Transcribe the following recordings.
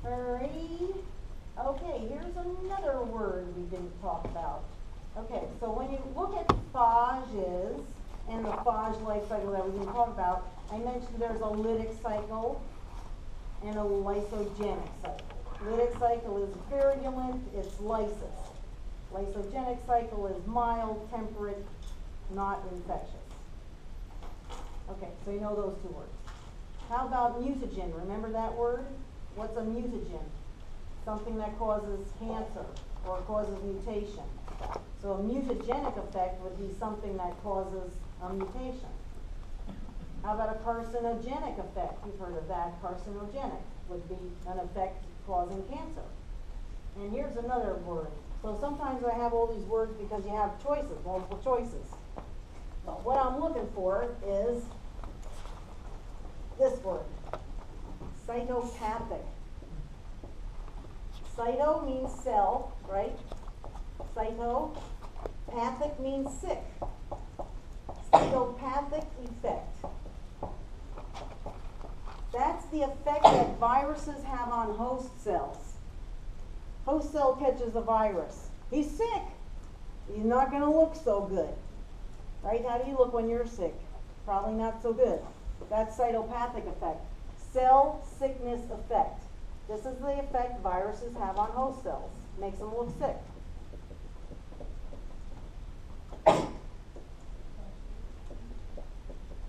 Alrighty. Okay, here's another word we didn't talk about. Okay, so when you look at phages and the phage life cycle that we didn't talk about, I mentioned there's a lytic cycle and a lysogenic cycle. Lytic cycle is virulent, it's lysis. Lysogenic cycle is mild, temperate, not infectious. Okay, so you know those two words. How about mutagen? Remember that word? What's a mutagen? Something that causes cancer or causes mutation. So a mutagenic effect would be something that causes a mutation. How about a carcinogenic effect? You've heard of that. Carcinogenic would be an effect causing cancer. And here's another word. So sometimes I have all these words because you have choices, multiple choices. But what I'm looking for is this word, cytopathic. Cyto means cell, right? Cytopathic means sick. Cytopathic effect. That's the effect that viruses have on host cells. Host cell catches a virus. He's sick. He's not going to look so good. Right? How do you look when you're sick? Probably not so good. That's cytopathic effect. Cell sickness effect. This is the effect viruses have on host cells. Makes them look sick.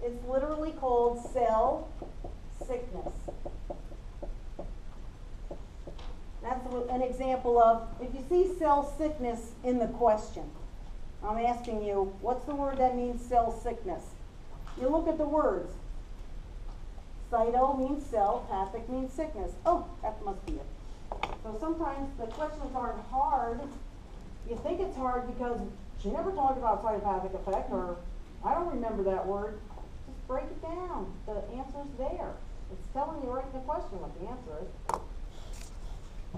It's literally called cell sickness. That's an example of, if you see cell sickness in the question, I'm asking you, what's the word that means cell sickness? You look at the words. Cyto means cell, pathic means sickness. Oh, that must be it. So sometimes the questions aren't hard. You think it's hard because she never talked about cytopathic effect, or I don't remember that word. Just break it down. The answer's there. It's telling you right in the question what the answer is.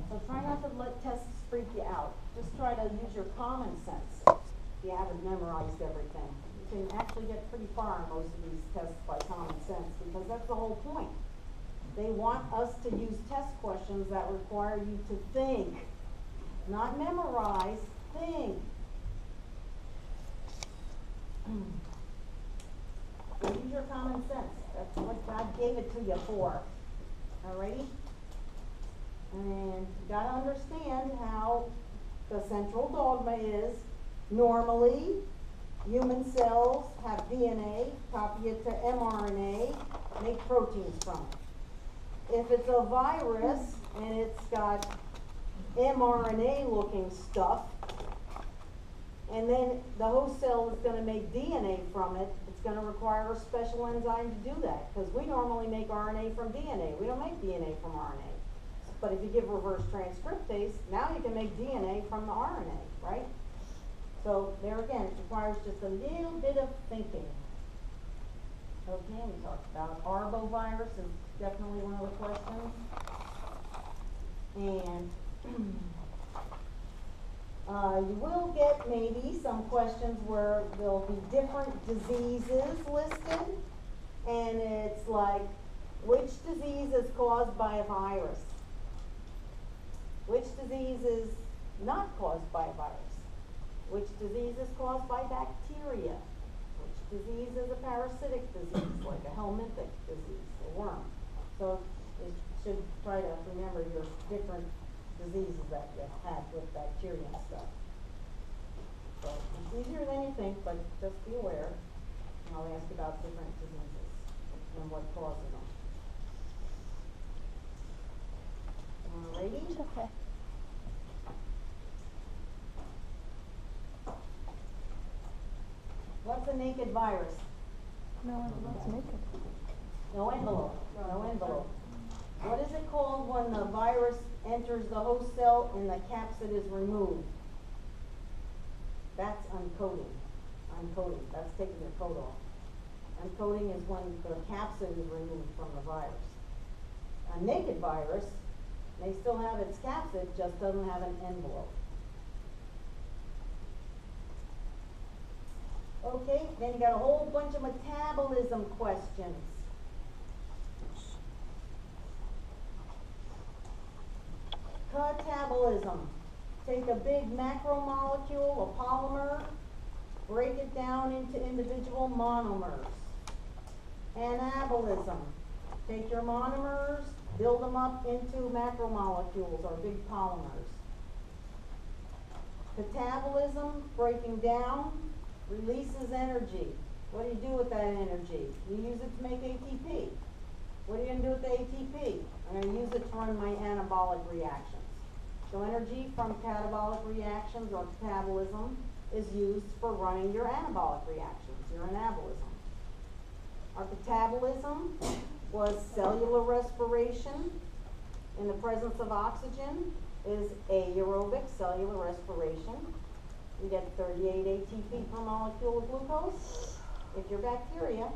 So try not to let tests freak you out. Just try to use your common sense if you haven't memorized everything. You can actually get pretty far on most of these tests by common sense, because that's the whole point. They want us to use test questions that require you to think, not memorize, think. So use your common sense. That's what God gave it to you for. Alrighty? And you gotta understand how the central dogma is normally human cells have DNA, copy it to mRNA, make proteins from it. If it's a virus and it's got mRNA looking stuff, and then the host cell is going to make DNA from it, it's going to require a special enzyme to do that, because we normally make RNA from DNA. We don't make DNA from RNA. But if you give reverse transcriptase, now you can make DNA from the RNA, right? So there again, it requires just a little bit of thinking. Okay, we talked about arbovirus is definitely one of the questions. And you will get maybe some questions where there'll be different diseases listed. And it's like, which disease is caused by a virus? Which disease is not caused by a virus? Which disease is caused by bacteria? Which disease is a parasitic disease, like a helminthic disease, a worm? So you should try to remember your different diseases that you have with bacteria and stuff. So it's easier than you think, but just be aware. And I'll ask about different diseases and what causes them. Alrighty? Okay. What's a naked virus? No envelope's naked. No envelope. No envelope. What is it called when the virus enters the host cell and the capsid is removed? That's uncoating. Uncoating. That's taking the coat off. Uncoating is when the capsid is removed from the virus. A naked virus may still have its capsid, just doesn't have an envelope. Okay, then you got a whole bunch of metabolism questions. Catabolism. Take a big macromolecule, a polymer, break it down into individual monomers. Anabolism. Take your monomers, build them up into macromolecules or big polymers. Catabolism, breaking down, releases energy. What do you do with that energy? You use it to make ATP. What are you going to do with the ATP? I'm going to use it to run my anabolic reactions. So energy from catabolic reactions or catabolism is used for running your anabolic reactions, your anabolism. Our catabolism was cellular respiration in the presence of oxygen is aerobic cellular respiration. You get 38 ATP per molecule of glucose. If you're bacteria,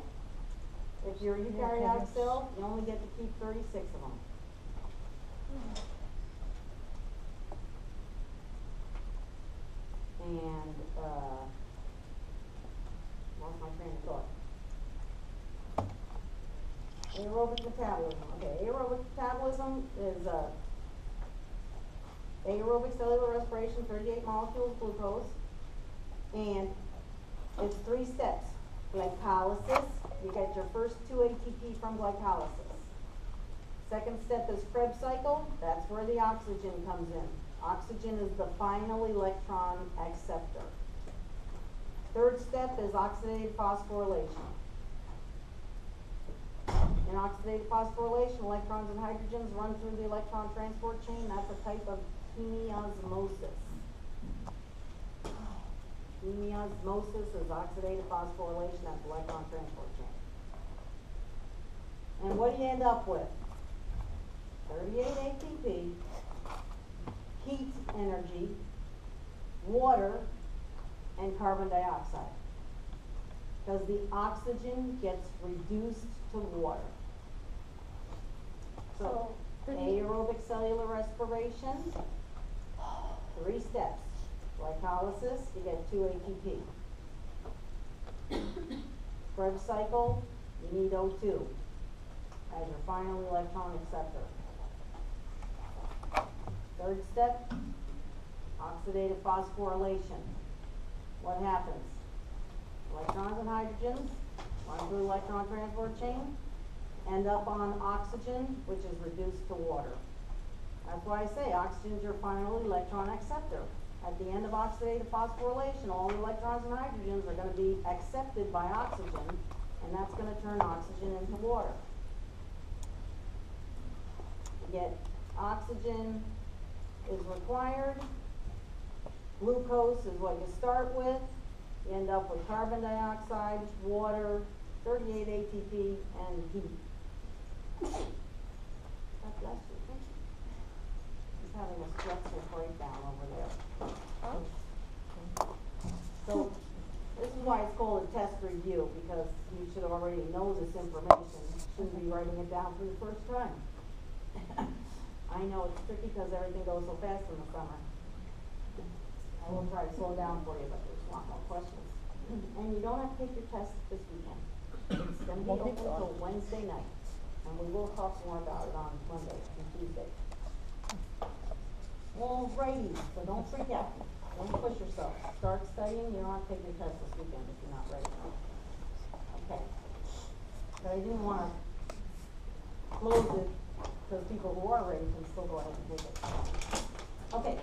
if you're a eukaryotic cell, you only get to keep 36 of them. And, lost my train of thought. Aerobic metabolism. Okay, aerobic metabolism is aerobic cellular respiration, 38 molecules of glucose. And it's 3 steps. Glycolysis, you get your first 2 ATP from glycolysis. Second step is Krebs cycle, that's where the oxygen comes in. Oxygen is the final electron acceptor. Third step is oxidative phosphorylation. In oxidative phosphorylation, electrons and hydrogens run through the electron transport chain. That's a type of chemiosmosis. Chemiosmosis is oxidative phosphorylation, that's electron transport chain. And what do you end up with? 38 ATP, heat energy, water, and carbon dioxide. Because the oxygen gets reduced to water. So aerobic cellular respiration, 3 steps. Glycolysis, you get 2 ATP. Krebs cycle, you need O2 as your final electron acceptor. Third step, oxidative phosphorylation. What happens? Electrons and hydrogens run through the electron transport chain, end up on oxygen, which is reduced to water. That's why I say oxygen is your final electron acceptor. At the end of oxidative phosphorylation, all the electrons and hydrogens are going to be accepted by oxygen, and that's going to turn oxygen into water. You get oxygen is required. Glucose is what you start with. You end up with carbon dioxide, water, 38 ATP, and heat. God bless you. He's having a stressful breakdown over there. So, this is why it's called a test review, because you should already know this information. You shouldn't be writing it down for the first time. I know it's tricky because everything goes so fast in the summer. I will try to slow down for you, but there's a lot more questions. And you don't have to take your test this weekend. It's going to be open until Wednesday night. And we will talk more about it on Monday and Tuesday. Alrighty, so don't freak out. Don't push yourself. Start studying. You don't have to take your test this weekend if you're not ready. Okay. But I didn't want to close it because people who are ready can still go ahead and take it. Okay.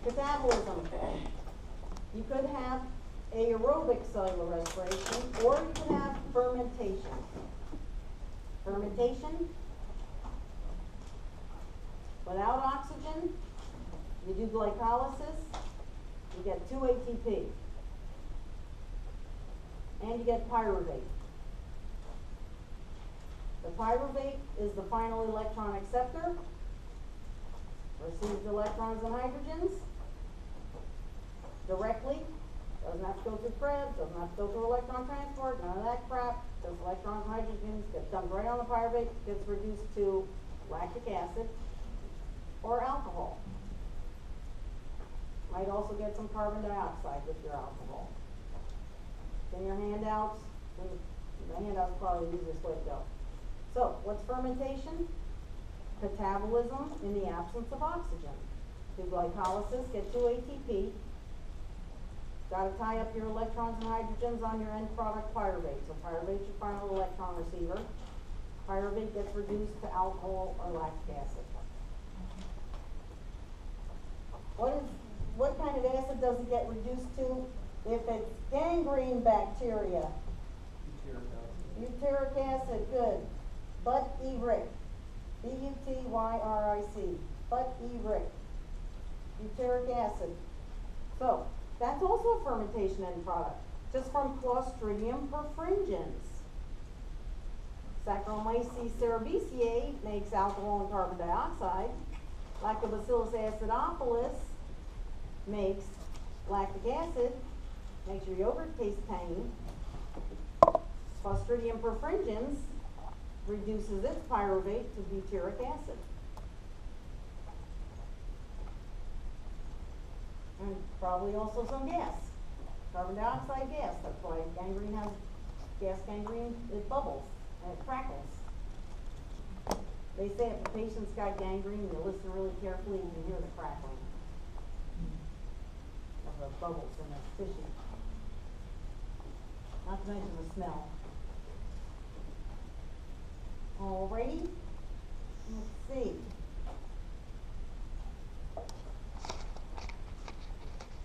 Catabolism. You could have aerobic cellular respiration, or you can have fermentation. Fermentation, without oxygen, you do glycolysis, you get 2 ATP, and you get pyruvate. The pyruvate is the final electron acceptor, receives electrons and hydrogens directly. Doesn't have to go through Krebs, doesn't have to go through electron transport, none of that crap. Those electrons and hydrogens get dumped right on the pyruvate, gets reduced to lactic acid or alcohol. Might also get some carbon dioxide with your alcohol. In your handouts, the handouts probably the easiest way to go. So, what's fermentation? Catabolism in the absence of oxygen. do glycolysis, get 2 ATP. Gotta tie up your electrons and hydrogens on your end product pyruvate. So pyruvate's your final electron receiver. Pyruvate gets reduced to alcohol or lactic acid. What kind of acid does it get reduced to? If it's gangrene bacteria. Butyric acid, good. Butyric. B-U-T-Y-R-I-C. Butyric. Butyric acid. So, that's also a fermentation end product, just from Clostridium perfringens. Saccharomyces cerevisiae makes alcohol and carbon dioxide. Lactobacillus acidophilus makes lactic acid, makes your yogurt taste tangy. Clostridium perfringens reduces its pyruvate to butyric acid. And probably also some gas, carbon dioxide gas. That's why gangrene has gas gangrene, it bubbles and it crackles. They say if a patient's got gangrene, you listen really carefully, you can hear the crackling of the bubbles in the tissue. Not to mention the smell. Alrighty, let's see.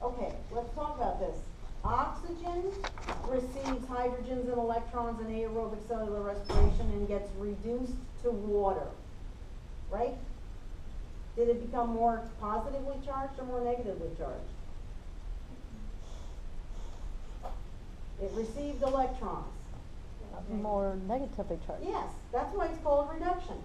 Okay, let's talk about this. Oxygen receives hydrogens and electrons in aerobic cellular respiration and gets reduced to water, right? Did it become more positively charged or more negatively charged? It received electrons. More negatively charged. Yes, that's why it's called reduction.